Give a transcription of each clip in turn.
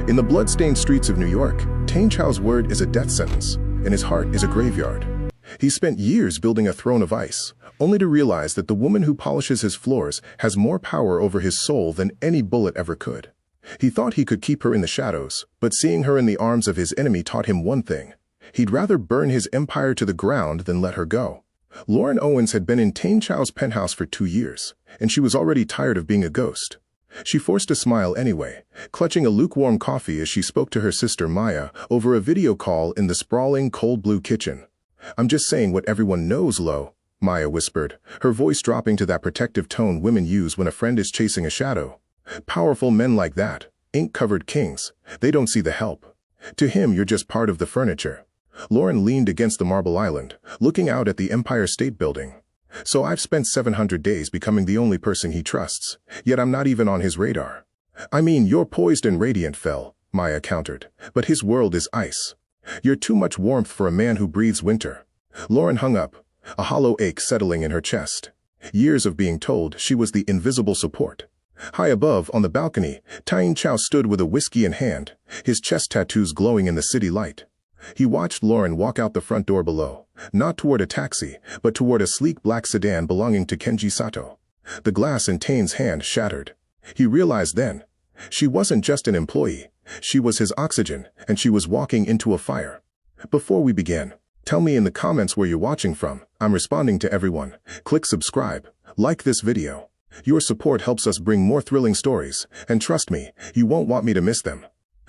In the blood-stained streets of New York, Tang Chao's word is a death sentence, and his heart is a graveyard. He spent years building a throne of ice, only to realize that the woman who polishes his floors has more power over his soul than any bullet ever could. He thought he could keep her in the shadows, but seeing her in the arms of his enemy taught him one thing. He'd rather burn his empire to the ground than let her go. Lauren Owens had been in Tang Chao's penthouse for 2 years, and she was already tired of being a ghost. She forced a smile anyway, clutching a lukewarm coffee as she spoke to her sister Maya over a video call in the sprawling cold blue kitchen. "I'm just saying what everyone knows, Lo," Maya whispered, her voice dropping to that protective tone women use when a friend is chasing a shadow. "Powerful men like that, ink-covered kings, they don't see the help. To him, you're just part of the furniture." Lauren leaned against the marble island, looking out at the Empire State Building. "So I've spent 700 days becoming the only person he trusts, yet I'm not even on his radar." "I mean, you're poised and radiant, Phil," Maya countered, "but his world is ice. You're too much warmth for a man who breathes winter." Lauren hung up, a hollow ache settling in her chest. Years of being told she was the invisible support. High above, on the balcony, Tang Chao stood with a whiskey in hand, his chest tattoos glowing in the city light. He watched Lauren walk out the front door below, not toward a taxi, but toward a sleek black sedan belonging to Kenji Sato. The glass in Tang's hand shattered. He realized then, she wasn't just an employee, she was his oxygen, and she was walking into a fire. "Before we begin, tell me in the comments where you're watching from. I'm responding to everyone. Click subscribe, like this video. Your support helps us bring more thrilling stories, and trust me, you won't want me to miss them."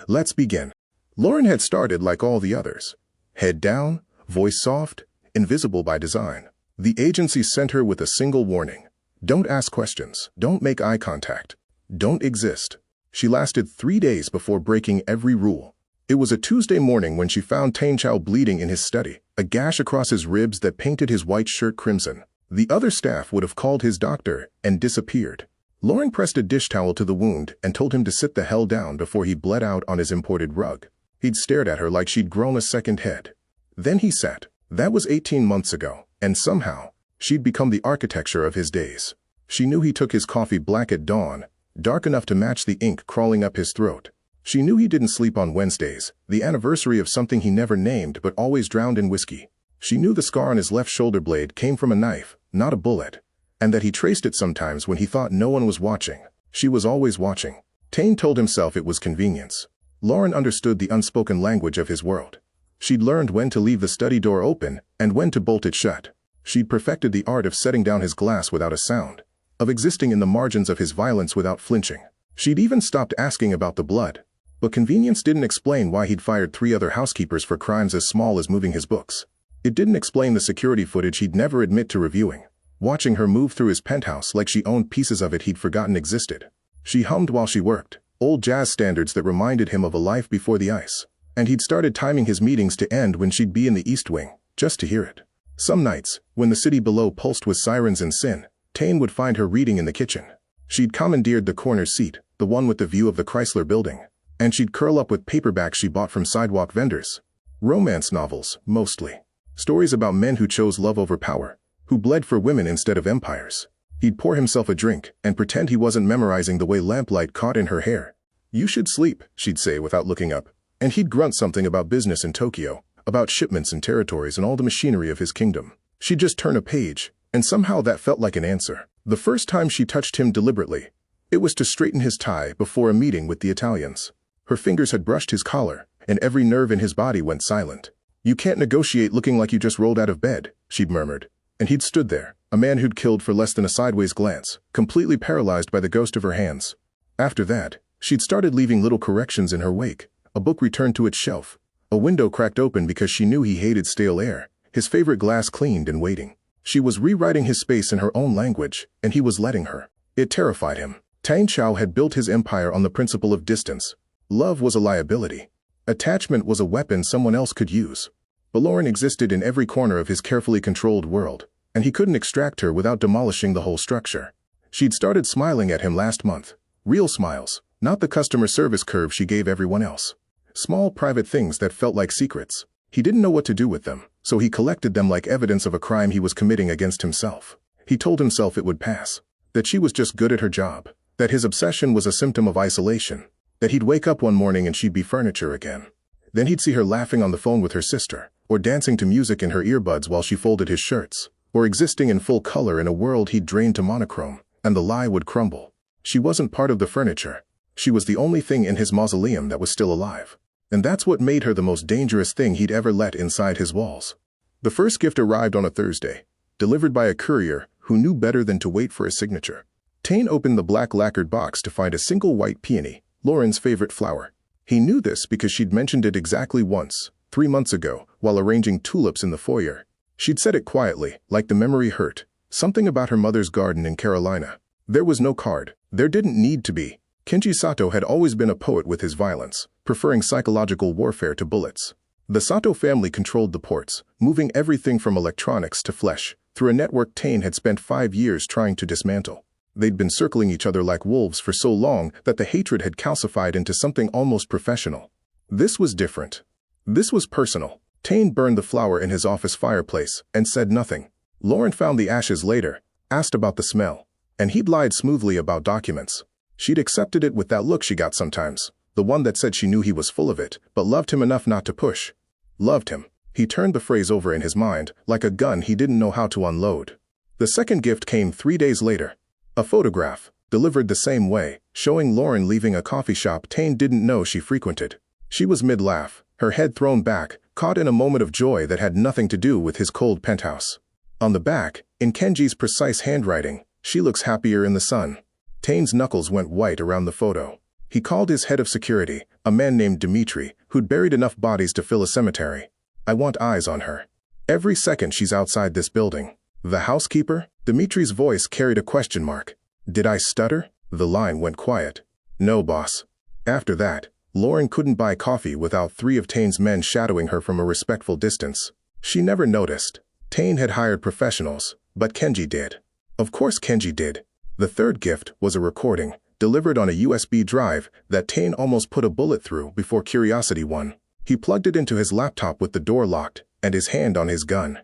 Let's begin. Lauren had started like all the others. Head down, voice soft, invisible by design. The agency sent her with a single warning. Don't ask questions, don't make eye contact, don't exist. She lasted 3 days before breaking every rule. It was a Tuesday morning when she found Tang Chao bleeding in his study, a gash across his ribs that painted his white shirt crimson. The other staff would have called his doctor and disappeared. Lauren pressed a dish towel to the wound and told him to sit the hell down before he bled out on his imported rug. He'd stared at her like she'd grown a second head. Then he sat. That was 18 months ago, and somehow, she'd become the architecture of his days. She knew he took his coffee black at dawn, dark enough to match the ink crawling up his throat. She knew he didn't sleep on Wednesdays, the anniversary of something he never named but always drowned in whiskey. She knew the scar on his left shoulder blade came from a knife, not a bullet, and that he traced it sometimes when he thought no one was watching. She was always watching. Tang told himself it was convenience. Lauren understood the unspoken language of his world. She'd learned when to leave the study door open and when to bolt it shut. She'd perfected the art of setting down his glass without a sound, of existing in the margins of his violence without flinching. She'd even stopped asking about the blood. But convenience didn't explain why he'd fired 3 other housekeepers for crimes as small as moving his books. It didn't explain the security footage he'd never admit to reviewing, watching her move through his penthouse like she owned pieces of it he'd forgotten existed. She hummed while she worked, old jazz standards that reminded him of a life before the ice. And he'd started timing his meetings to end when she'd be in the East Wing, just to hear it. Some nights, when the city below pulsed with sirens and sin, Tang would find her reading in the kitchen. She'd commandeered the corner seat, the one with the view of the Chrysler Building, and she'd curl up with paperbacks she bought from sidewalk vendors. Romance novels, mostly. Stories about men who chose love over power, who bled for women instead of empires. He'd pour himself a drink and pretend he wasn't memorizing the way lamplight caught in her hair. "You should sleep," she'd say without looking up. And he'd grunt something about business in Tokyo, about shipments and territories and all the machinery of his kingdom. She'd just turn a page, and somehow that felt like an answer. The first time she touched him deliberately, it was to straighten his tie before a meeting with the Italians. Her fingers had brushed his collar, and every nerve in his body went silent. "You can't negotiate looking like you just rolled out of bed," she'd murmured. And he'd stood there, a man who'd killed for less than a sideways glance, completely paralyzed by the ghost of her hands. After that, she'd started leaving little corrections in her wake. A book returned to its shelf. A window cracked open because she knew he hated stale air, his favorite glass cleaned and waiting. She was rewriting his space in her own language, and he was letting her. It terrified him. Tang Chao had built his empire on the principle of distance. Love was a liability. Attachment was a weapon someone else could use. But Lauren existed in every corner of his carefully controlled world, and he couldn't extract her without demolishing the whole structure. She'd started smiling at him last month. Real smiles, not the customer service curve she gave everyone else. Small private things that felt like secrets. He didn't know what to do with them, so he collected them like evidence of a crime he was committing against himself. He told himself it would pass, that she was just good at her job, that his obsession was a symptom of isolation. That he'd wake up one morning and she'd be furniture again. Then he'd see her laughing on the phone with her sister, or dancing to music in her earbuds while she folded his shirts, or existing in full color in a world he'd drained to monochrome, and the lie would crumble. She wasn't part of the furniture. She was the only thing in his mausoleum that was still alive. And that's what made her the most dangerous thing he'd ever let inside his walls. The first gift arrived on a Thursday, delivered by a courier who knew better than to wait for a signature. Tane opened the black lacquered box to find a single white peony, Lauren's favorite flower. He knew this because she'd mentioned it exactly once, 3 months ago, while arranging tulips in the foyer. She'd said it quietly, like the memory hurt, something about her mother's garden in Carolina. There was no card. There didn't need to be. Kenji Sato had always been a poet with his violence, preferring psychological warfare to bullets. The Sato family controlled the ports, moving everything from electronics to flesh, through a network Tane had spent 5 years trying to dismantle. They'd been circling each other like wolves for so long that the hatred had calcified into something almost professional. This was different. This was personal. Tane burned the flower in his office fireplace and said nothing. Lauren found the ashes later, asked about the smell, and he'd lied smoothly about documents. She'd accepted it with that look she got sometimes, the one that said she knew he was full of it, but loved him enough not to push. Loved him. He turned the phrase over in his mind, like a gun he didn't know how to unload. The second gift came 3 days later. A photograph, delivered the same way, showing Lauren leaving a coffee shop Tane didn't know she frequented. She was mid-laugh, her head thrown back, caught in a moment of joy that had nothing to do with his cold penthouse. On the back, in Kenji's precise handwriting, "She looks happier in the sun." Tane's knuckles went white around the photo. He called his head of security, a man named Dimitri, who'd buried enough bodies to fill a cemetery. "I want eyes on her. Every second she's outside this building." "The housekeeper?" Dimitri's voice carried a question mark. Did I stutter? The line went quiet. "No, boss." After that, Lauren couldn't buy coffee without 3 of Tane's men shadowing her from a respectful distance. She never noticed. Tane had hired professionals, but Kenji did. Of course Kenji did. The third gift was a recording, delivered on a USB drive that Tane almost put a bullet through before curiosity won. He plugged it into his laptop with the door locked and his hand on his gun.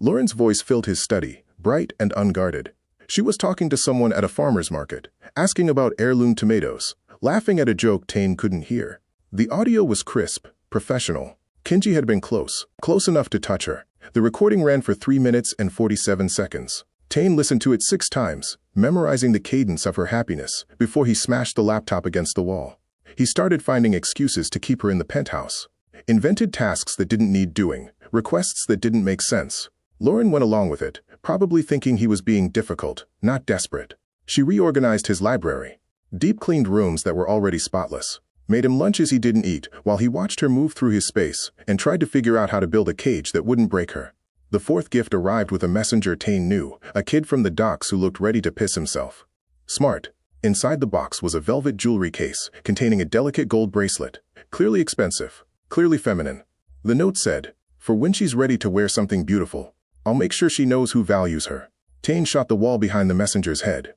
Lauren's voice filled his study, bright and unguarded. She was talking to someone at a farmer's market, asking about heirloom tomatoes, laughing at a joke Tane couldn't hear. The audio was crisp, professional. Kenji had been close enough to touch her. The recording ran for 3 minutes and 47 seconds. Tane listened to it 6 times, memorizing the cadence of her happiness, before he smashed the laptop against the wall. He started finding excuses to keep her in the penthouse. Invented tasks that didn't need doing, requests that didn't make sense. Lauren went along with it, probably thinking he was being difficult, not desperate. She reorganized his library. Deep-cleaned rooms that were already spotless. Made him lunches he didn't eat while he watched her move through his space and tried to figure out how to build a cage that wouldn't break her. The fourth gift arrived with a messenger Tane knew, a kid from the docks who looked ready to piss himself. Smart. Inside the box was a velvet jewelry case containing a delicate gold bracelet, clearly expensive, clearly feminine. The note said, "For when she's ready to wear something beautiful, I'll make sure she knows who values her." Tane shot the wall behind the messenger's head.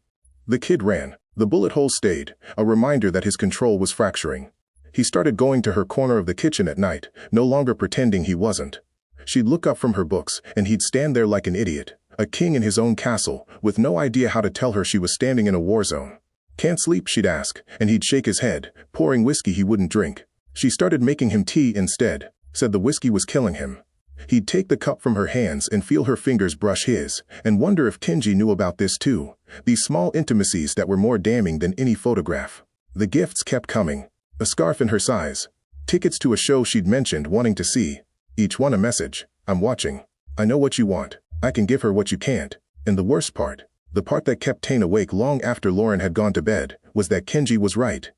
The kid ran. The bullet hole stayed, a reminder that his control was fracturing. He started going to her corner of the kitchen at night, no longer pretending he wasn't. She'd look up from her books, and he'd stand there like an idiot, a king in his own castle, with no idea how to tell her she was standing in a war zone. "Can't sleep?" she'd ask, and he'd shake his head, pouring whiskey he wouldn't drink. She started making him tea instead, said the whiskey was killing him. He'd take the cup from her hands and feel her fingers brush his, and wonder if Kenji knew about this too. These small intimacies that were more damning than any photograph. The gifts kept coming. A scarf in her size. Tickets to a show she'd mentioned wanting to see. Each one a message. "I'm watching. I know what you want. I can give her what you can't." And the worst part, the part that kept Tane awake long after Lauren had gone to bed, was that Kenji was right.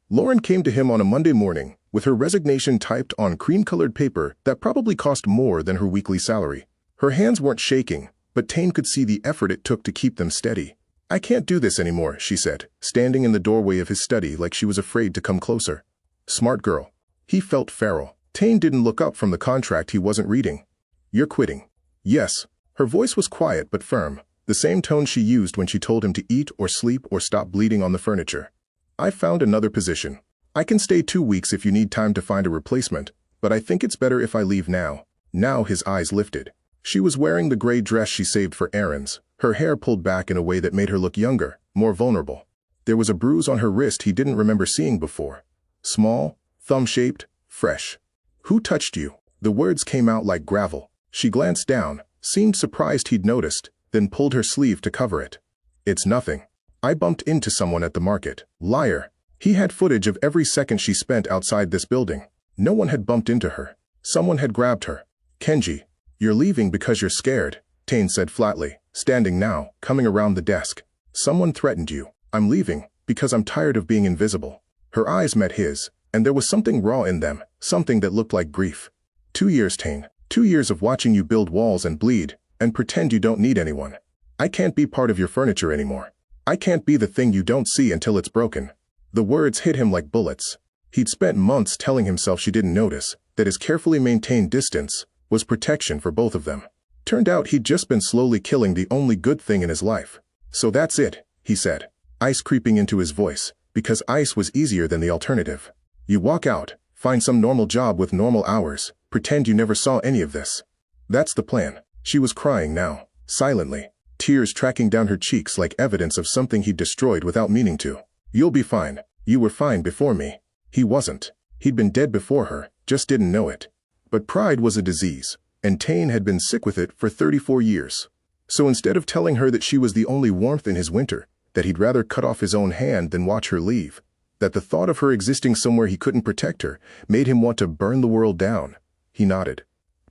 Lauren came to him on a Monday morning, with her resignation typed on cream-colored paper that probably cost more than her weekly salary. Her hands weren't shaking, but Tane could see the effort it took to keep them steady. "I can't do this anymore," she said, standing in the doorway of his study like she was afraid to come closer. Smart girl. He felt feral. Tane didn't look up from the contract he wasn't reading. "You're quitting." "Yes." Her voice was quiet but firm, the same tone she used when she told him to eat or sleep or stop bleeding on the furniture. "I found another position. I can stay 2 weeks if you need time to find a replacement, but I think it's better if I leave now." Now his eyes lifted. She was wearing the gray dress she saved for errands, her hair pulled back in a way that made her look younger, more vulnerable. There was a bruise on her wrist he didn't remember seeing before. Small, thumb-shaped, fresh. Who touched you? The words came out like gravel. She glanced down, seemed surprised he'd noticed, then pulled her sleeve to cover it. It's nothing. I bumped into someone at the market. Liar. He had footage of every second she spent outside this building. No one had bumped into her. Someone had grabbed her. Kenji, you're leaving because you're scared, Tane said flatly, standing now, coming around the desk. Someone threatened you. I'm leaving because I'm tired of being invisible. Her eyes met his, and there was something raw in them, something that looked like grief. 2 years, Tane. 2 years of watching you build walls and bleed, and pretend you don't need anyone. I can't be part of your furniture anymore. I can't be the thing you don't see until it's broken. The words hit him like bullets. He'd spent months telling himself she didn't notice, that his carefully maintained distance was protection for both of them. Turned out he'd just been slowly killing the only good thing in his life. So that's it, he said, ice creeping into his voice, because ice was easier than the alternative. You walk out, find some normal job with normal hours, pretend you never saw any of this. That's the plan. She was crying now, silently, tears tracking down her cheeks like evidence of something he'd destroyed without meaning to. You'll be fine. You were fine before me. He wasn't. He'd been dead before her, just didn't know it. But pride was a disease, and Tane had been sick with it for 34 years. So instead of telling her that she was the only warmth in his winter, that he'd rather cut off his own hand than watch her leave, that the thought of her existing somewhere he couldn't protect her made him want to burn the world down, he nodded.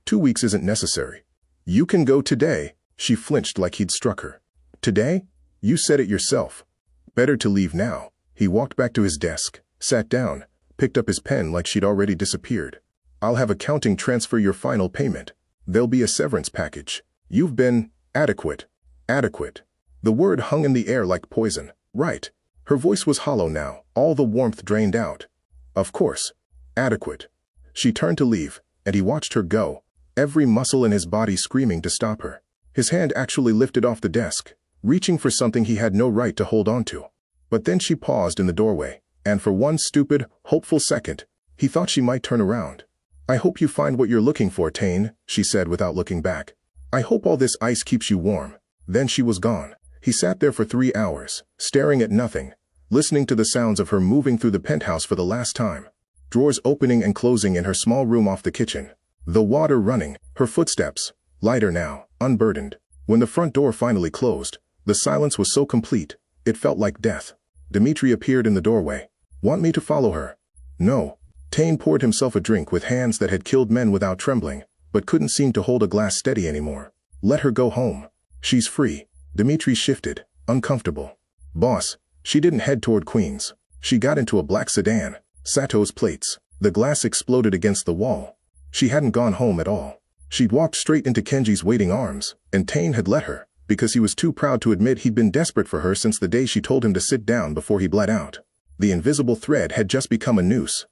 2 weeks isn't necessary. You can go today. She flinched like he'd struck her. Today? You said it yourself. Better to leave now. He walked back to his desk, sat down, picked up his pen like she'd already disappeared. I'll have accounting transfer your final payment. There'll be a severance package. You've been adequate. Adequate. The word hung in the air like poison. Right. Her voice was hollow now, all the warmth drained out. Of course. Adequate. She turned to leave, and he watched her go, every muscle in his body screaming to stop her. His hand actually lifted off the desk, reaching for something he had no right to hold on to. But then she paused in the doorway, and for one stupid, hopeful second, he thought she might turn around. I hope you find what you're looking for, Tane, she said without looking back. I hope all this ice keeps you warm. Then she was gone. He sat there for 3 hours, staring at nothing, listening to the sounds of her moving through the penthouse for the last time. Drawers opening and closing in her small room off the kitchen. The water running, her footsteps, lighter now, unburdened. When the front door finally closed, the silence was so complete, it felt like death. Dimitri appeared in the doorway. Want me to follow her? No. Tane poured himself a drink with hands that had killed men without trembling, but couldn't seem to hold a glass steady anymore. Let her go home. She's free. Dimitri shifted, uncomfortable. Boss, she didn't head toward Queens. She got into a black sedan. Sato's plates. The glass exploded against the wall. She hadn't gone home at all. She'd walked straight into Kenji's waiting arms, and Tane had let her, because he was too proud to admit he'd been desperate for her since the day she told him to sit down before he bled out. The invisible thread had just become a noose.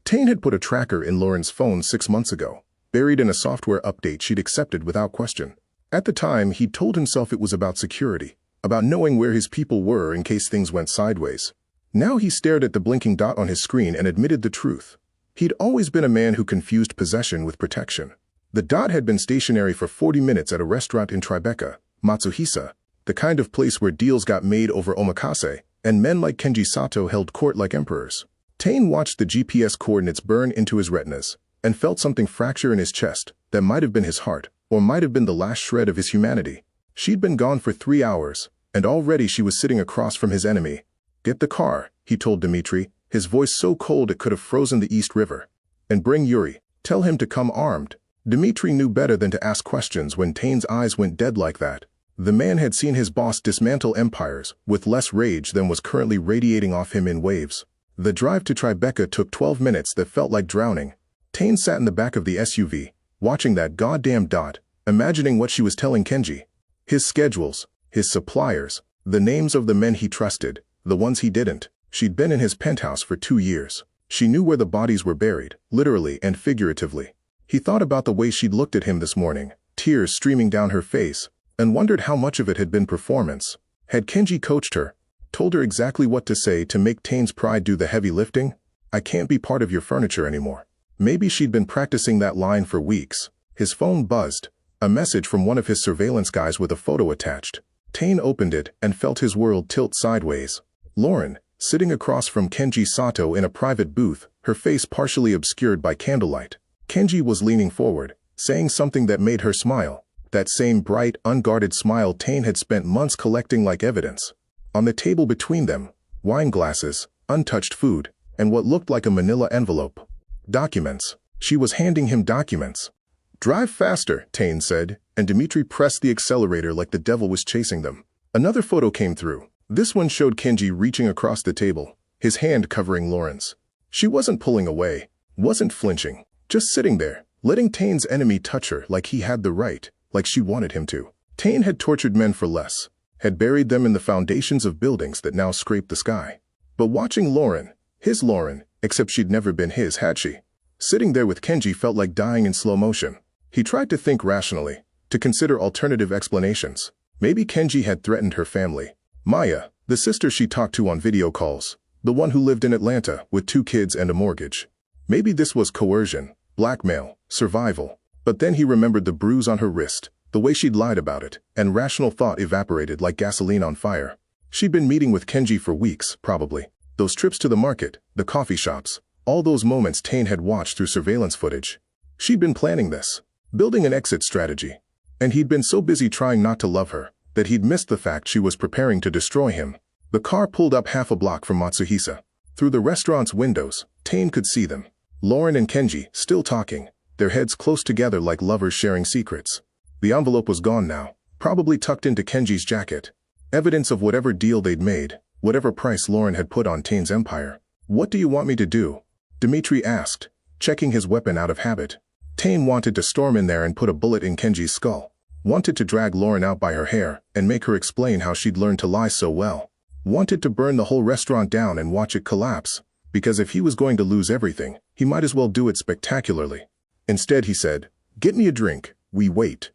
Tane had put a tracker in Lauren's phone 6 months ago, buried in a software update she'd accepted without question. At the time, he'd told himself it was about security, about knowing where his people were in case things went sideways. Now he stared at the blinking dot on his screen and admitted the truth. He'd always been a man who confused possession with protection. The dot had been stationary for 40 minutes at a restaurant in Tribeca, Matsuhisa, the kind of place where deals got made over omakase, and men like Kenji Sato held court like emperors. Tane watched the GPS coordinates burn into his retinas, and felt something fracture in his chest that might have been his heart, or might have been the last shred of his humanity. She'd been gone for 3 hours, and already she was sitting across from his enemy. Get the car, he told Dimitri, his voice so cold it could have frozen the East River. And bring Yuri. Tell him to come armed. Dimitri knew better than to ask questions when Tane's eyes went dead like that. The man had seen his boss dismantle empires with less rage than was currently radiating off him in waves. The drive to Tribeca took 12 minutes that felt like drowning. Tane sat in the back of the SUV, watching that goddamn dot, imagining what she was telling Kenji. His schedules, his suppliers, the names of the men he trusted, the ones he didn't. She'd been in his penthouse for 2 years. She knew where the bodies were buried, literally and figuratively. He thought about the way she'd looked at him this morning, tears streaming down her face, and wondered how much of it had been performance. Had Kenji coached her, told her exactly what to say to make Tane's pride do the heavy lifting? I can't be part of your furniture anymore. Maybe she'd been practicing that line for weeks. His phone buzzed, a message from one of his surveillance guys with a photo attached. Tane opened it and felt his world tilt sideways. Lauren, sitting across from Kenji Sato in a private booth, her face partially obscured by candlelight. Kenji was leaning forward, saying something that made her smile. That same bright, unguarded smile Tane had spent months collecting like evidence. On the table between them, wine glasses, untouched food, and what looked like a manila envelope. Documents. She was handing him documents. "Drive faster," Tane said, and Dimitri pressed the accelerator like the devil was chasing them. Another photo came through. This one showed Kenji reaching across the table, his hand covering Lauren's. She wasn't pulling away, wasn't flinching, just sitting there, letting Tane's enemy touch her like he had the right, like she wanted him to. Tane had tortured men for less, had buried them in the foundations of buildings that now scraped the sky. But watching Lauren, his Lauren, except she'd never been his, had she? Sitting there with Kenji felt like dying in slow motion. He tried to think rationally, to consider alternative explanations. Maybe Kenji had threatened her family. Maya, the sister she talked to on video calls, the one who lived in Atlanta with 2 kids and a mortgage. Maybe this was coercion, blackmail, survival. But then he remembered the bruise on her wrist, the way she'd lied about it, and rational thought evaporated like gasoline on fire. She'd been meeting with Kenji for weeks, probably. Those trips to the market, the coffee shops, all those moments Tane had watched through surveillance footage. She'd been planning this, building an exit strategy. And he'd been so busy trying not to love her, that he'd missed the fact she was preparing to destroy him. The car pulled up half a block from Matsuhisa. Through the restaurant's windows, Tane could see them. Lauren and Kenji, still talking, their heads close together like lovers sharing secrets. The envelope was gone now, probably tucked into Kenji's jacket. Evidence of whatever deal they'd made, whatever price Lauren had put on Tane's empire. "What do you want me to do?" Dimitri asked, checking his weapon out of habit. Tane wanted to storm in there and put a bullet in Kenji's skull. Wanted to drag Lauren out by her hair and make her explain how she'd learned to lie so well. Wanted to burn the whole restaurant down and watch it collapse, because if he was going to lose everything, he might as well do it spectacularly. Instead he said, "Get me a drink, we wait."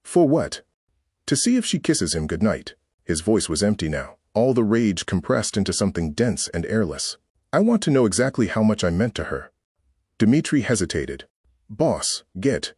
For what? To see if she kisses him goodnight. His voice was empty now, all the rage compressed into something dense and airless. "I want to know exactly how much I meant to her." Dimitri hesitated. "Boss, get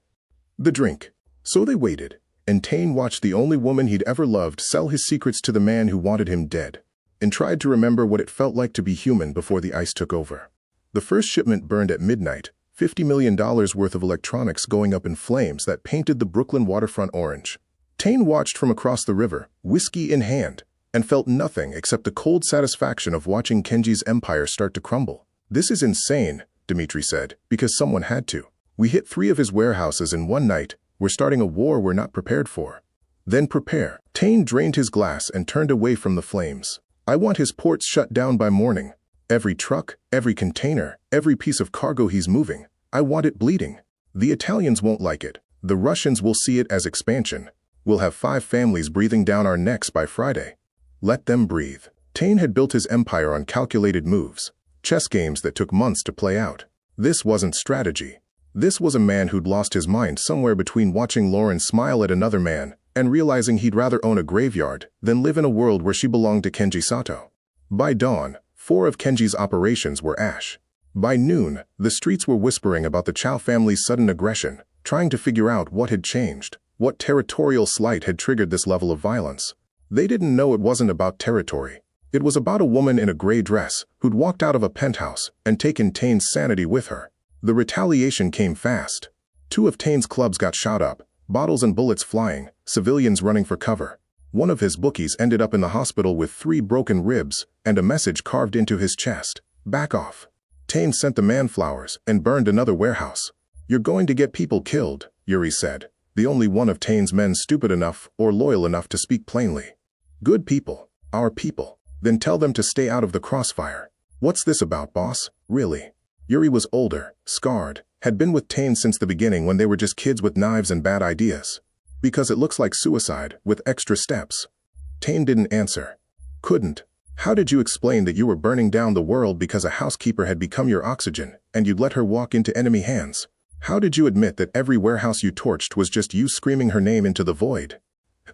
the drink." So they waited, and Tane watched the only woman he'd ever loved sell his secrets to the man who wanted him dead, and tried to remember what it felt like to be human before the ice took over. The first shipment burned at midnight, $50 million worth of electronics going up in flames that painted the Brooklyn waterfront orange. Tane watched from across the river, whiskey in hand, and felt nothing except the cold satisfaction of watching Kenji's empire start to crumble. "This is insane," Dimitri said, "because someone had to. We hit 3 of his warehouses in one night. We're starting a war we're not prepared for." "Then prepare." Tane drained his glass and turned away from the flames. "I want his ports shut down by morning. Every truck, every container, every piece of cargo he's moving. I want it bleeding. The Italians won't like it. The Russians will see it as expansion. We'll have 5 families breathing down our necks by Friday. Let them breathe." Tane had built his empire on calculated moves, chess games that took months to play out. This wasn't strategy. This was a man who'd lost his mind somewhere between watching Lauren smile at another man and realizing he'd rather own a graveyard than live in a world where she belonged to Kenji Sato. By dawn, 4 of Kenji's operations were ash. By noon, the streets were whispering about the Chow family's sudden aggression, trying to figure out what had changed, what territorial slight had triggered this level of violence. They didn't know it wasn't about territory. It was about a woman in a gray dress who'd walked out of a penthouse and taken Tane's sanity with her. The retaliation came fast. 2 of Tane's clubs got shot up, bottles and bullets flying, civilians running for cover. One of his bookies ended up in the hospital with 3 broken ribs and a message carved into his chest: "Back off." Tane sent the man flowers and burned another warehouse. "You're going to get people killed," Yuri said, the only one of Tane's men stupid enough or loyal enough to speak plainly. "Good people, our people. Then tell them to stay out of the crossfire." "What's this about, boss? Really?" Yuri was older, scarred, had been with Tane since the beginning when they were just kids with knives and bad ideas. "Because it looks like suicide, with extra steps." Tane didn't answer. Couldn't. "How did you explain that you were burning down the world because a housekeeper had become your oxygen, and you'd let her walk into enemy hands? How did you admit that every warehouse you torched was just you screaming her name into the void?"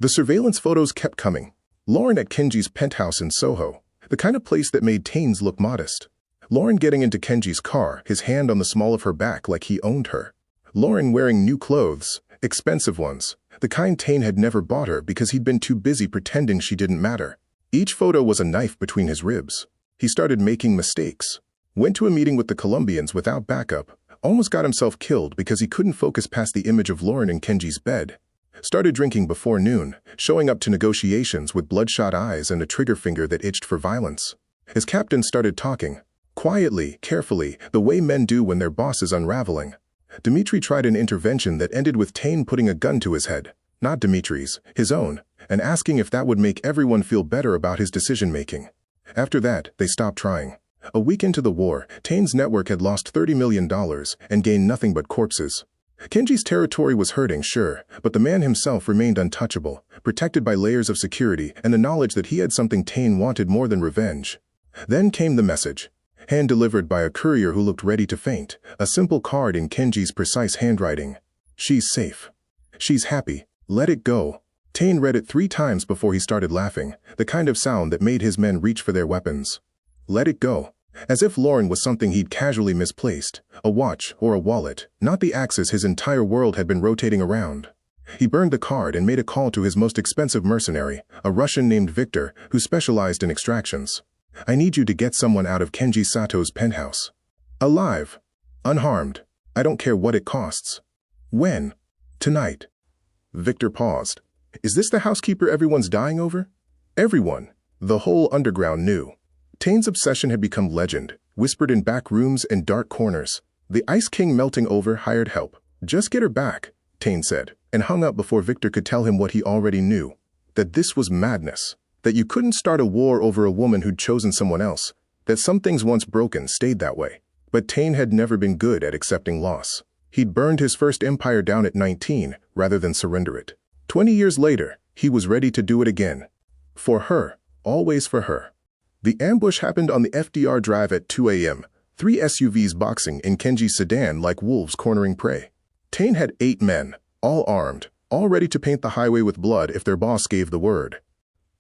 The surveillance photos kept coming. Lauren at Kenji's penthouse in Soho, the kind of place that made Tane's look modest. Lauren getting into Kenji's car, his hand on the small of her back like he owned her. Lauren wearing new clothes, expensive ones, the kind Tane had never bought her because he'd been too busy pretending she didn't matter. Each photo was a knife between his ribs. He started making mistakes. Went to a meeting with the Colombians without backup. Almost got himself killed because he couldn't focus past the image of Lauren in Kenji's bed. Started drinking before noon, showing up to negotiations with bloodshot eyes and a trigger finger that itched for violence. His captain started talking. Quietly, carefully, the way men do when their boss is unraveling. Dimitri tried an intervention that ended with Tane putting a gun to his head, not Dimitri's, his own, and asking if that would make everyone feel better about his decision-making. After that, they stopped trying. A week into the war, Tane's network had lost $30 million and gained nothing but corpses. Kenji's territory was hurting, sure, but the man himself remained untouchable, protected by layers of security and the knowledge that he had something Tane wanted more than revenge. Then came the message. Hand-delivered by a courier who looked ready to faint, a simple card in Kenji's precise handwriting. She's safe. She's happy. Let it go. Tane read it 3 times before he started laughing, the kind of sound that made his men reach for their weapons. Let it go. As if Lauren was something he'd casually misplaced, a watch or a wallet, not the axis his entire world had been rotating around. He burned the card and made a call to his most expensive mercenary, a Russian named Victor, who specialized in extractions. I need you to get someone out of Kenji Sato's penthouse. Alive. Unharmed. I don't care what it costs. When? Tonight. Victor paused. Is this the housekeeper everyone's dying over? Everyone. The whole underground knew. Tane's obsession had become legend, whispered in back rooms and dark corners. The Ice King melting over hired help. Just get her back, Tane said, and hung up before Victor could tell him what he already knew. That this was madness. That you couldn't start a war over a woman who'd chosen someone else. That some things once broken stayed that way. But Tane had never been good at accepting loss. He'd burned his first empire down at 19 rather than surrender it. 20 years later, he was ready to do it again. For her. Always for her. The ambush happened on the FDR Drive at 2 a.m., 3 SUVs boxing in Kenji's sedan like wolves cornering prey. Tane had 8 men, all armed, all ready to paint the highway with blood if their boss gave the word.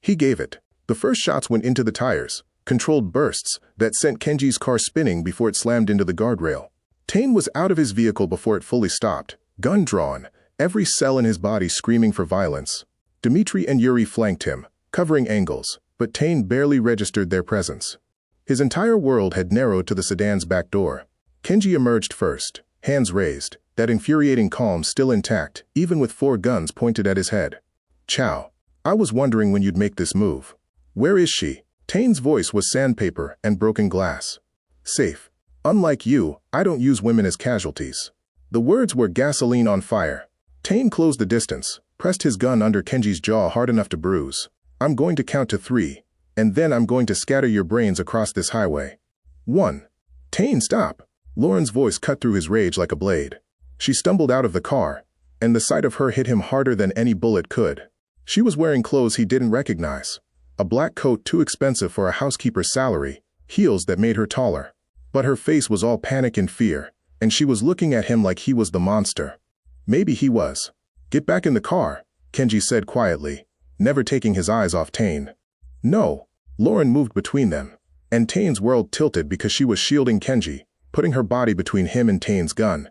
He gave it. The first shots went into the tires, controlled bursts that sent Kenji's car spinning before it slammed into the guardrail. Tane was out of his vehicle before it fully stopped, gun drawn, every cell in his body screaming for violence. Dimitri and Yuri flanked him, covering angles, but Tane barely registered their presence. His entire world had narrowed to the sedan's back door. Kenji emerged first, hands raised, that infuriating calm still intact, even with 4 guns pointed at his head. Chow. I was wondering when you'd make this move. Where is she? Tane's voice was sandpaper and broken glass. Safe. Unlike you, I don't use women as casualties. The words were gasoline on fire. Tane closed the distance, pressed his gun under Kenji's jaw hard enough to bruise. I'm going to count to 3, and then I'm going to scatter your brains across this highway. 1. Tane, stop. Lauren's voice cut through his rage like a blade. She stumbled out of the car, and the sight of her hit him harder than any bullet could. She was wearing clothes he didn't recognize. A black coat too expensive for a housekeeper's salary, heels that made her taller. But her face was all panic and fear, and she was looking at him like he was the monster. Maybe he was. Get back in the car, Kenji said quietly, never taking his eyes off Tane. No. Lauren moved between them, and Tane's world tilted because she was shielding Kenji, putting her body between him and Tane's gun.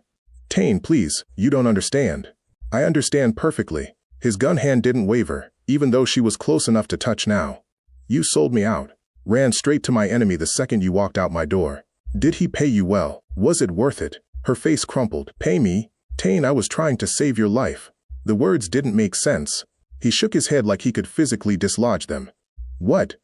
Tane, please, you don't understand. I understand perfectly. His gun hand didn't waver, even though she was close enough to touch now. You sold me out. Ran straight to my enemy the second you walked out my door. Did he pay you well? Was it worth it? Her face crumpled. Pay me? Tane, I was trying to save your life. The words didn't make sense. He shook his head like he could physically dislodge them. What?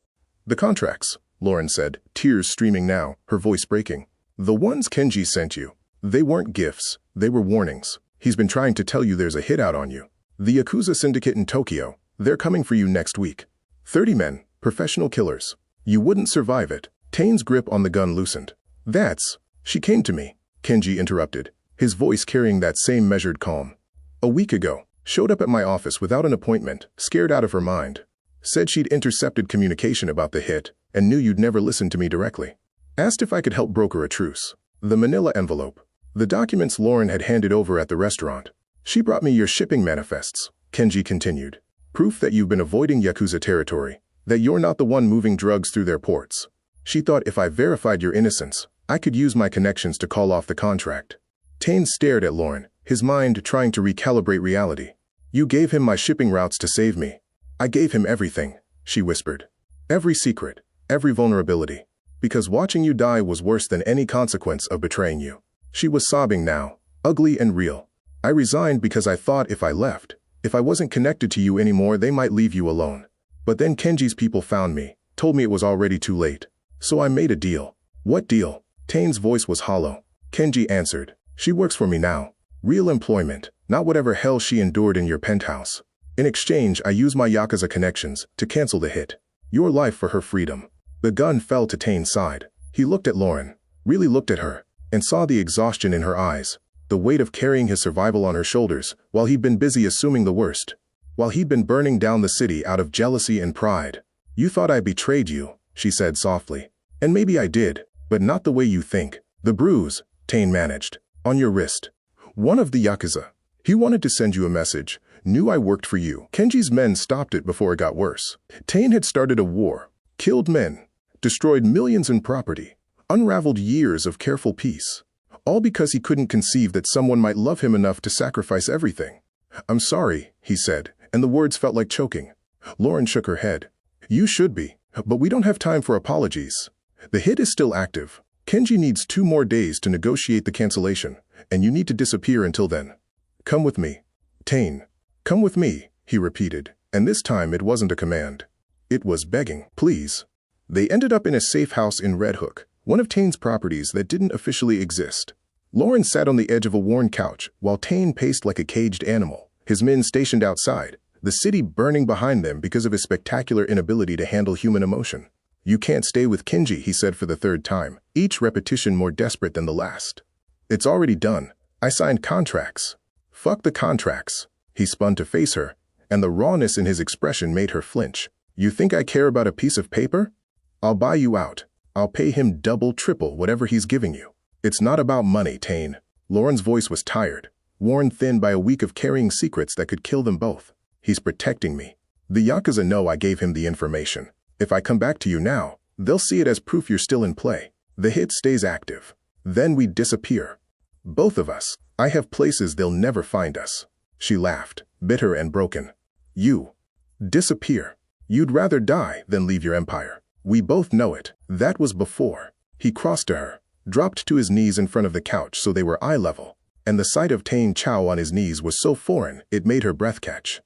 The contracts, Lauren said, tears streaming now, her voice breaking. The ones Kenji sent you. They weren't gifts. They were warnings. He's been trying to tell you there's a hit out on you. The Yakuza syndicate in Tokyo. They're coming for you next week. 30 men, professional killers. You wouldn't survive it. Tane's grip on the gun loosened. That's... She came to me, Kenji interrupted, his voice carrying that same measured calm. A week ago. Showed up at my office without an appointment, scared out of her mind. Said she'd intercepted communication about the hit and knew you'd never listen to me directly. Asked if I could help broker a truce. The manila envelope. The documents Lauren had handed over at the restaurant. She brought me your shipping manifests, Kenji continued. Proof that you've been avoiding Yakuza territory, that you're not the one moving drugs through their ports. She thought if I verified your innocence, I could use my connections to call off the contract. Tane stared at Lauren, his mind trying to recalibrate reality. You gave him my shipping routes to save me. I gave him everything, she whispered. Every secret, every vulnerability. Because watching you die was worse than any consequence of betraying you. She was sobbing now, ugly and real. I resigned because I thought if I left, if I wasn't connected to you anymore, they might leave you alone. But then Kenji's people found me, told me it was already too late. So I made a deal. What deal? Tane's voice was hollow. Kenji answered. She works for me now. Real employment, not whatever hell she endured in your penthouse. In exchange, I use my Yakuza connections to cancel the hit. Your life for her freedom. The gun fell to Tane's side. He looked at Lauren, really looked at her, and saw the exhaustion in her eyes, the weight of carrying his survival on her shoulders, while he'd been busy assuming the worst. While he'd been burning down the city out of jealousy and pride. You thought I betrayed you, she said softly. And maybe I did, but not the way you think. The bruise, Tane managed, on your wrist. One of the Yakuza. He wanted to send you a message, knew I worked for you. Kenji's men stopped it before it got worse. Tane had started a war, killed men, destroyed millions in property, unraveled years of careful peace. All because he couldn't conceive that someone might love him enough to sacrifice everything. I'm sorry, he said, and the words felt like choking. Lauren shook her head. You should be, but we don't have time for apologies. The hit is still active. Kenji needs 2 more days to negotiate the cancellation, and you need to disappear until then. Come with me. Tane. Come with me, he repeated, and this time it wasn't a command. It was begging. Please. They ended up in a safe house in Red Hook, one of Tane's properties that didn't officially exist. Lauren sat on the edge of a worn couch while Tane paced like a caged animal, his men stationed outside, the city burning behind them because of his spectacular inability to handle human emotion. You can't stay with Kenji, he said for the 3rd time, each repetition more desperate than the last. It's already done. I signed contracts. Fuck the contracts. He spun to face her, and the rawness in his expression made her flinch. You think I care about a piece of paper? I'll buy you out. I'll pay him double, triple, whatever he's giving you. It's not about money, Tane. Lauren's voice was tired, worn thin by a week of carrying secrets that could kill them both. He's protecting me. The Yakuza know I gave him the information. If I come back to you now, they'll see it as proof you're still in play. The hit stays active. Then we disappear. Both of us. I have places they'll never find us. She laughed, bitter and broken. You. Disappear. You'd rather die than leave your empire. We both know it. That was before. He crossed to her, dropped to his knees in front of the couch so they were eye level, and the sight of Tane Chow on his knees was so foreign it made her breath catch.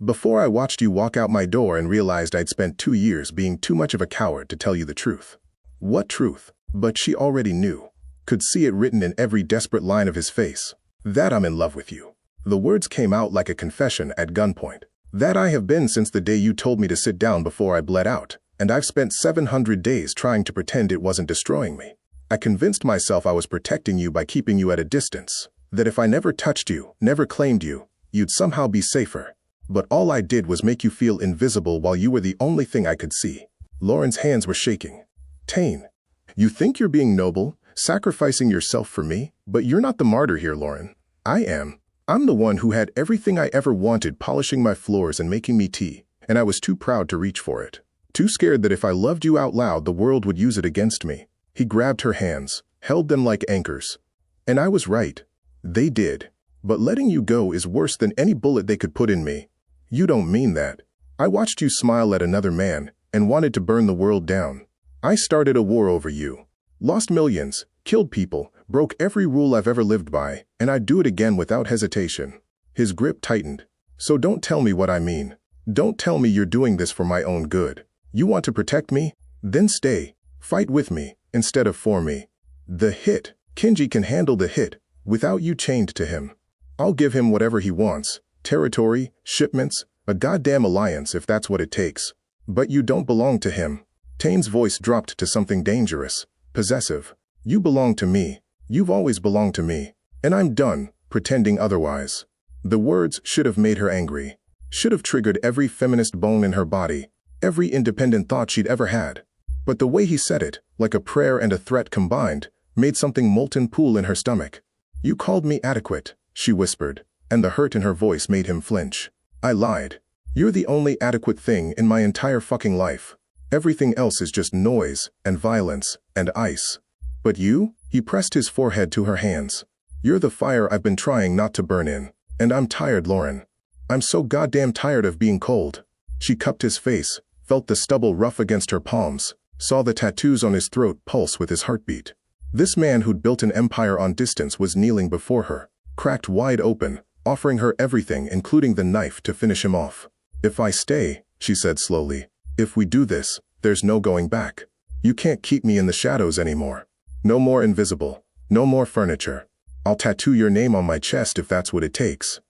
Before I watched you walk out my door and realized I'd spent 2 years being too much of a coward to tell you the truth. What truth? But she already knew. Could see it written in every desperate line of his face. That I'm in love with you. The words came out like a confession at gunpoint. That I have been since the day you told me to sit down before I bled out, and I've spent 700 days trying to pretend it wasn't destroying me. I convinced myself I was protecting you by keeping you at a distance, that if I never touched you, never claimed you, you'd somehow be safer. But all I did was make you feel invisible while you were the only thing I could see. Lauren's hands were shaking. Tane, you think you're being noble, sacrificing yourself for me? But you're not the martyr here, Lauren. I am. I'm the one who had everything I ever wanted polishing my floors and making me tea, and I was too proud to reach for it. Too scared that if I loved you out loud the world would use it against me. He grabbed her hands, held them like anchors. And I was right. They did. But letting you go is worse than any bullet they could put in me. You don't mean that. I watched you smile at another man and wanted to burn the world down. I started a war over you. Lost millions, killed people, broke every rule I've ever lived by, and I'd do it again without hesitation. His grip tightened. So don't tell me what I mean. Don't tell me you're doing this for my own good. You want to protect me? Then stay. Fight with me, instead of for me. The hit. Kenji can handle the hit, without you chained to him. I'll give him whatever he wants. Territory, shipments, a goddamn alliance if that's what it takes. But you don't belong to him. Tane's voice dropped to something dangerous, possessive. You belong to me. You've always belonged to me. And I'm done pretending otherwise. The words should have made her angry. Should have triggered every feminist bone in her body, every independent thought she'd ever had. But the way he said it, like a prayer and a threat combined, made something molten pool in her stomach. You called me adequate, she whispered, and the hurt in her voice made him flinch. I lied. You're the only adequate thing in my entire fucking life. Everything else is just noise and violence and ice. But you? He pressed his forehead to her hands. You're the fire I've been trying not to burn in. And I'm tired, Lauren. I'm so goddamn tired of being cold. She cupped his face, felt the stubble rough against her palms, saw the tattoos on his throat pulse with his heartbeat. This man who'd built an empire on distance was kneeling before her, cracked wide open, offering her everything including the knife to finish him off. "If I stay," she said slowly, "if we do this, there's no going back. You can't keep me in the shadows anymore. No more invisible. No more furniture. I'll tattoo your name on my chest if that's what it takes."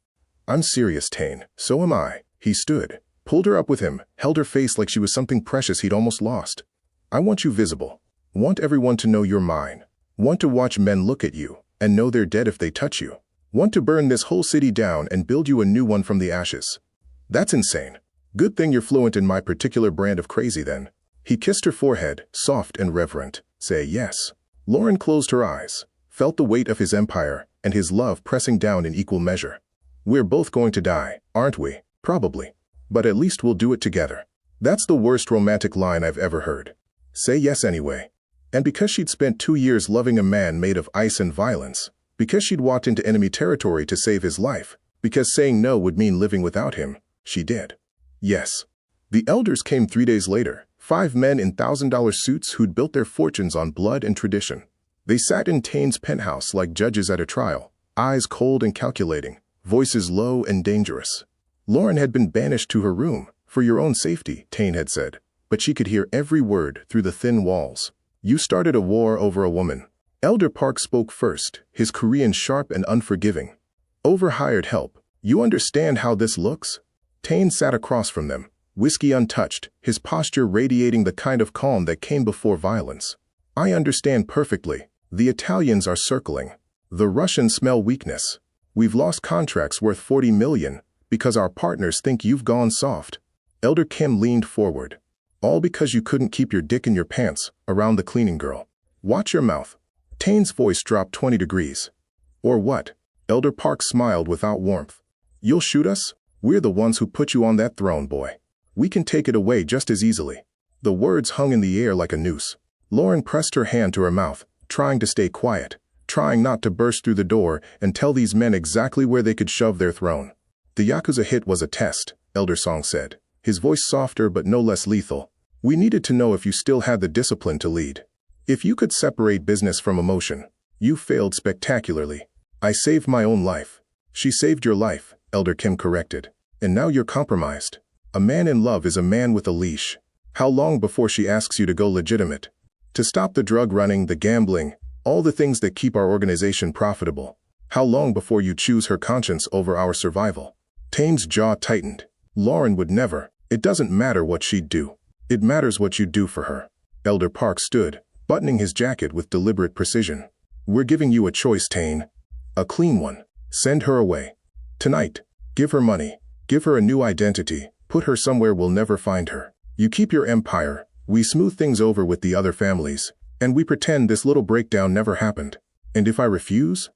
"I'm serious, Tane. So am I." He stood, pulled her up with him, held her face like she was something precious he'd almost lost. "I want you visible. Want everyone to know you're mine. Want to watch men look at you and know they're dead if they touch you. Want to burn this whole city down and build you a new one from the ashes." "That's insane. Good thing you're fluent in my particular brand of crazy then." He kissed her forehead, soft and reverent. "Say yes." Lauren closed her eyes, felt the weight of his empire and his love pressing down in equal measure. "We're both going to die, aren't we? Probably. But at least we'll do it together." That's the worst romantic line I've ever heard. Say yes anyway. And because she'd spent 2 years loving a man made of ice and violence, because she'd walked into enemy territory to save his life, because saying no would mean living without him, she did. Yes. The elders came 3 days later, 5 men in $1,000 suits who'd built their fortunes on blood and tradition. They sat in Tane's penthouse like judges at a trial, eyes cold and calculating, voices low and dangerous. Lauren had been banished to her room, for your own safety, Tane had said, but she could hear every word through the thin walls. "You started a war over a woman." Elder Park spoke first, his Korean sharp and unforgiving. "Overhired help. You understand how this looks?" Tane sat across from them, whiskey untouched, his posture radiating the kind of calm that came before violence. "I understand perfectly. The Italians are circling. The Russians smell weakness. We've lost contracts worth 40 million because our partners think you've gone soft." Elder Kim leaned forward. "All because you couldn't keep your dick in your pants around the cleaning girl. Watch your mouth." Tane's voice dropped 20 degrees. "Or what?" Elder Park smiled without warmth. "You'll shoot us? We're the ones who put you on that throne, boy. We can take it away just as easily." The words hung in the air like a noose. Lauren pressed her hand to her mouth, trying to stay quiet, trying not to burst through the door and tell these men exactly where they could shove their throne. "The Yakuza hit was a test," Elder Song said, his voice softer but no less lethal. "We needed to know if you still had the discipline to lead. If you could separate business from emotion. You failed spectacularly. I saved my own life." "She saved your life," Elder Kim corrected. "And now you're compromised. A man in love is a man with a leash. How long before she asks you to go legitimate? To stop the drug running, the gambling, all the things that keep our organization profitable. How long before you choose her conscience over our survival?" Tane's jaw tightened. Lauren would never. It doesn't matter what she'd do. It matters what you do for her. Elder Park stood, buttoning his jacket with deliberate precision. "We're giving you a choice, Tane. A clean one. Send her away. Tonight. Give her money. Give her a new identity. Put her somewhere we'll never find her. You keep your empire. We smooth things over with the other families, and we pretend this little breakdown never happened. And if I refuse?"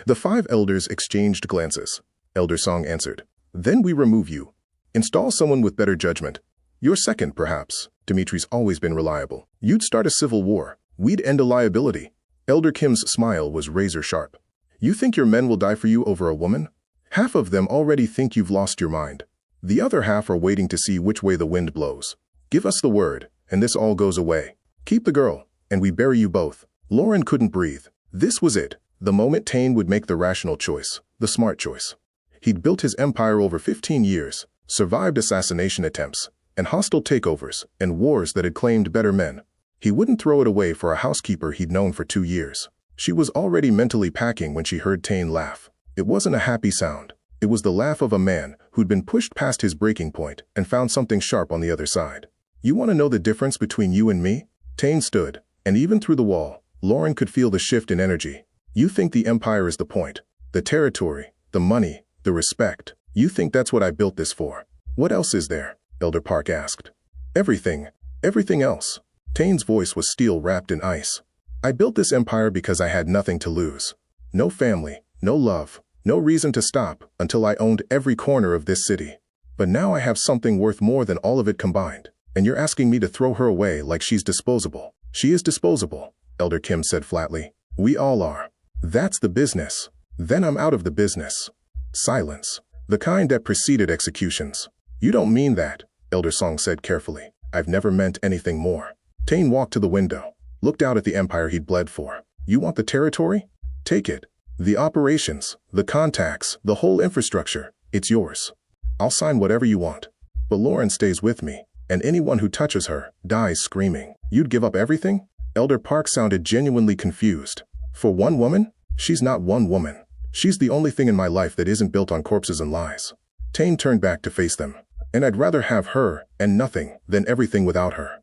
The 5 elders exchanged glances. Elder Song answered. "Then we remove you. Install someone with better judgment. Your second, perhaps. Dimitri's always been reliable. You'd start a civil war. We'd end a liability." Elder Kim's smile was razor sharp. "You think your men will die for you over a woman? Half of them already think you've lost your mind. The other half are waiting to see which way the wind blows. Give us the word, and this all goes away. Keep the girl, and we bury you both." Lauren couldn't breathe. This was it. The moment Tane would make the rational choice, the smart choice. He'd built his empire over 15 years, survived assassination attempts, and hostile takeovers, and wars that had claimed better men. He wouldn't throw it away for a housekeeper he'd known for 2 years. She was already mentally packing when she heard Tane laugh. It wasn't a happy sound. It was the laugh of a man who'd been pushed past his breaking point and found something sharp on the other side. "You want to know the difference between you and me?" Tane stood, and even through the wall, Lauren could feel the shift in energy. "You think the empire is the point. The territory, the money, the respect. You think that's what I built this for. What else is there?" Elder Park asked. "Everything. Everything else." Tane's voice was steel wrapped in ice. "I built this empire because I had nothing to lose. No family, no love, no reason to stop until I owned every corner of this city. But now I have something worth more than all of it combined, and you're asking me to throw her away like she's disposable." "She is disposable," Elder Kim said flatly. "We all are. That's the business. Then I'm out of the business." Silence. The kind that preceded executions. "You don't mean that," Elder Song said carefully. "I've never meant anything more." Tane walked to the window, looked out at the empire he'd bled for. You want the territory? Take it. The operations, the contacts, the whole infrastructure, it's yours. I'll sign whatever you want. But Lauren stays with me, and anyone who touches her dies screaming. You'd give up everything? Elder Park sounded genuinely confused. For one woman? She's not one woman. She's the only thing in my life that isn't built on corpses and lies. Tane turned back to face them. And I'd rather have her and nothing than everything without her.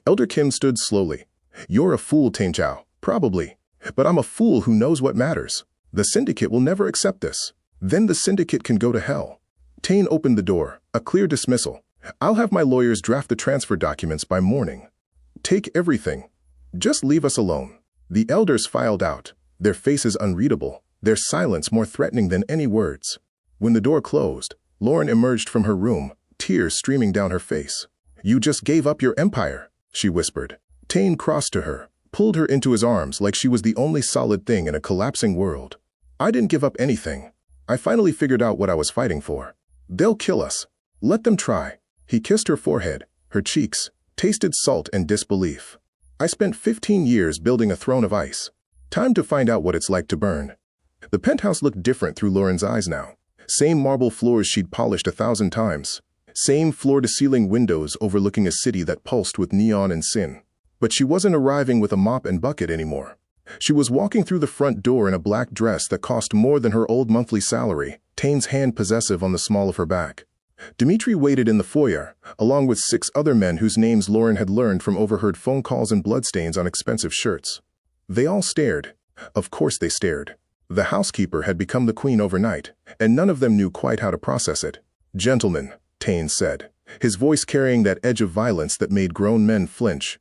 Elder Kim stood slowly. You're a fool, Tane Chow. Probably. But I'm a fool who knows what matters. The syndicate will never accept this. Then the syndicate can go to hell. Tane opened the door, a clear dismissal. I'll have my lawyers draft the transfer documents by morning. Take everything. Just leave us alone. The elders filed out, their faces unreadable, their silence more threatening than any words. When the door closed, Lauren emerged from her room, tears streaming down her face. You just gave up your empire, she whispered. Tane crossed to her, pulled her into his arms like she was the only solid thing in a collapsing world. I didn't give up anything. I finally figured out what I was fighting for. They'll kill us. Let them try. He kissed her forehead, her cheeks, tasted salt and disbelief. I spent 15 years building a throne of ice. Time to find out what it's like to burn. The penthouse looked different through Lauren's eyes now. Same marble floors she'd polished 1,000 times. Same floor-to-ceiling windows overlooking a city that pulsed with neon and sin. But she wasn't arriving with a mop and bucket anymore. She was walking through the front door in a black dress that cost more than her old monthly salary, Tane's hand possessive on the small of her back. Dmitri waited in the foyer, along with 6 other men whose names Lauren had learned from overheard phone calls and bloodstains on expensive shirts. They all stared. Of course they stared. The housekeeper had become the queen overnight, and none of them knew quite how to process it. Gentlemen, Tane said, his voice carrying that edge of violence that made grown men flinch.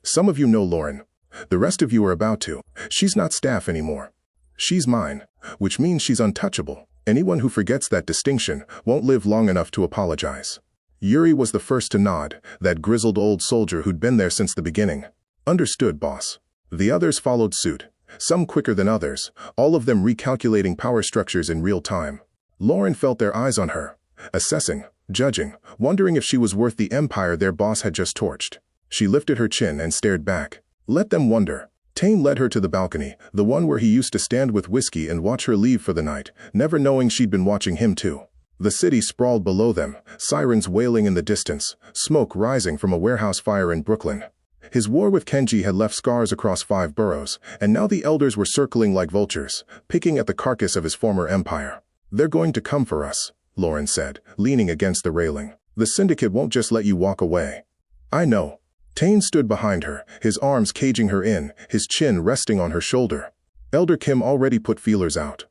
Some of you know Lauren. The rest of you are about to. She's not staff anymore. She's mine, which means she's untouchable. Anyone who forgets that distinction won't live long enough to apologize. Yuri was the first to nod, that grizzled old soldier who'd been there since the beginning. Understood, boss. The others followed suit, some quicker than others, all of them recalculating power structures in real time. Lauren felt their eyes on her, assessing, judging, wondering if she was worth the empire their boss had just torched. She lifted her chin and stared back. Let them wonder. Tane led her to the balcony, the one where he used to stand with whiskey and watch her leave for the night, never knowing she'd been watching him too. The city sprawled below them, sirens wailing in the distance, smoke rising from a warehouse fire in Brooklyn. His war with Kenji had left scars across 5 boroughs, and now the elders were circling like vultures, picking at the carcass of his former empire. They're going to come for us, Lauren said, leaning against the railing. The syndicate won't just let you walk away. I know. Tane stood behind her, his arms caging her in, his chin resting on her shoulder. Elder Kim already put feelers out.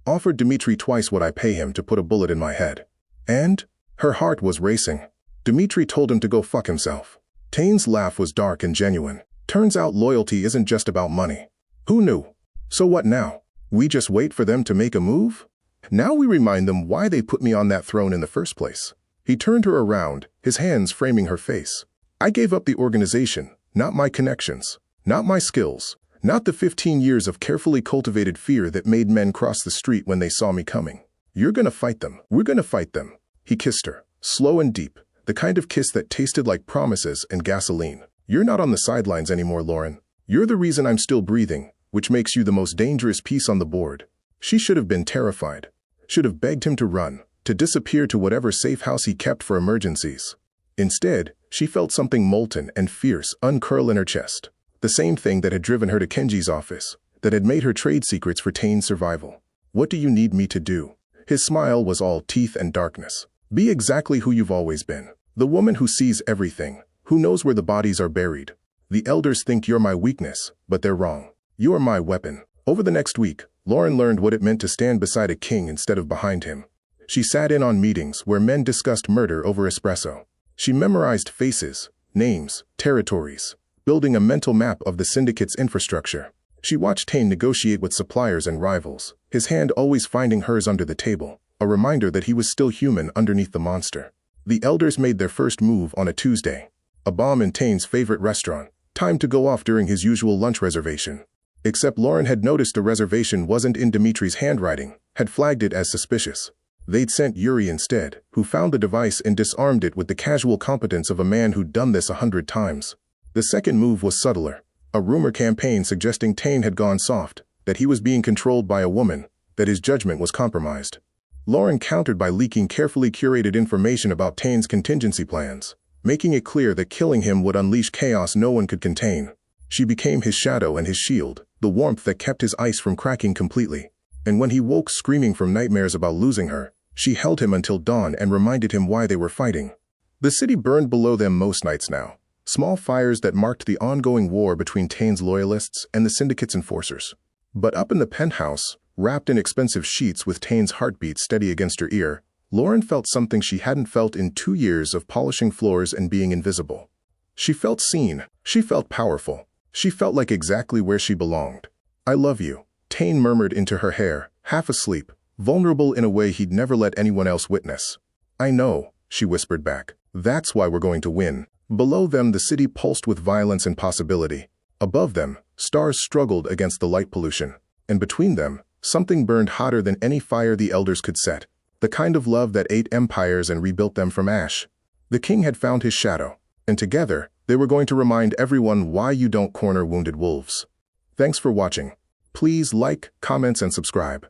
Offered Dmitri twice what I pay him to put a bullet in my head. And? Her heart was racing. Dmitri told him to go fuck himself. Tane's laugh was dark and genuine. Turns out loyalty isn't just about money. Who knew? So what now? We just wait for them to make a move? Now we remind them why they put me on that throne in the first place. He turned her around, his hands framing her face. I gave up the organization, not my connections, not my skills, not the 15 years of carefully cultivated fear that made men cross the street when they saw me coming. You're gonna fight them. We're gonna fight them. He kissed her, slow and deep, the kind of kiss that tasted like promises and gasoline. You're not on the sidelines anymore, Lauren. You're the reason I'm still breathing, which makes you the most dangerous piece on the board. She should have been terrified. Should have begged him to run, to disappear to whatever safe house he kept for emergencies. Instead, she felt something molten and fierce uncurl in her chest. The same thing that had driven her to Kenji's office, that had made her trade secrets for Tane's survival. What do you need me to do? His smile was all teeth and darkness. Be exactly who you've always been. The woman who sees everything, who knows where the bodies are buried. The elders think you're my weakness, but they're wrong. You are my weapon. Over the next week, Lauren learned what it meant to stand beside a king instead of behind him. She sat in on meetings where men discussed murder over espresso. She memorized faces, names, territories, building a mental map of the syndicate's infrastructure. She watched Tane negotiate with suppliers and rivals, his hand always finding hers under the table, a reminder that he was still human underneath the monster. The elders made their first move on a Tuesday. A bomb in Tane's favorite restaurant, timed to go off during his usual lunch reservation. Except Lauren had noticed the reservation wasn't in Dmitri's handwriting, had flagged it as suspicious. They'd sent Yuri instead, who found the device and disarmed it with the casual competence of a man who'd done this 100 times. The second move was subtler. A rumor campaign suggesting Tane had gone soft, that he was being controlled by a woman, that his judgment was compromised. Lauren countered by leaking carefully curated information about Tane's contingency plans, making it clear that killing him would unleash chaos no one could contain. She became his shadow and his shield, the warmth that kept his ice from cracking completely. And when he woke screaming from nightmares about losing her, she held him until dawn and reminded him why they were fighting. The city burned below them most nights now, small fires that marked the ongoing war between Tane's loyalists and the Syndicate's enforcers. But up in the penthouse, wrapped in expensive sheets with Tane's heartbeat steady against her ear, Lauren felt something she hadn't felt in 2 years of polishing floors and being invisible. She felt seen. She felt powerful. She felt like exactly where she belonged. "I love you," Tane murmured into her hair, half asleep, vulnerable in a way he'd never let anyone else witness. "I know," she whispered back. "That's why we're going to win." Below them, the city pulsed with violence and possibility. Above them, stars struggled against the light pollution. And between them, something burned hotter than any fire the elders could set. The kind of love that ate empires and rebuilt them from ash. The king had found his shadow, and together, they were going to remind everyone why you don't corner wounded wolves. Thanks for watching. Please like, comment, and subscribe.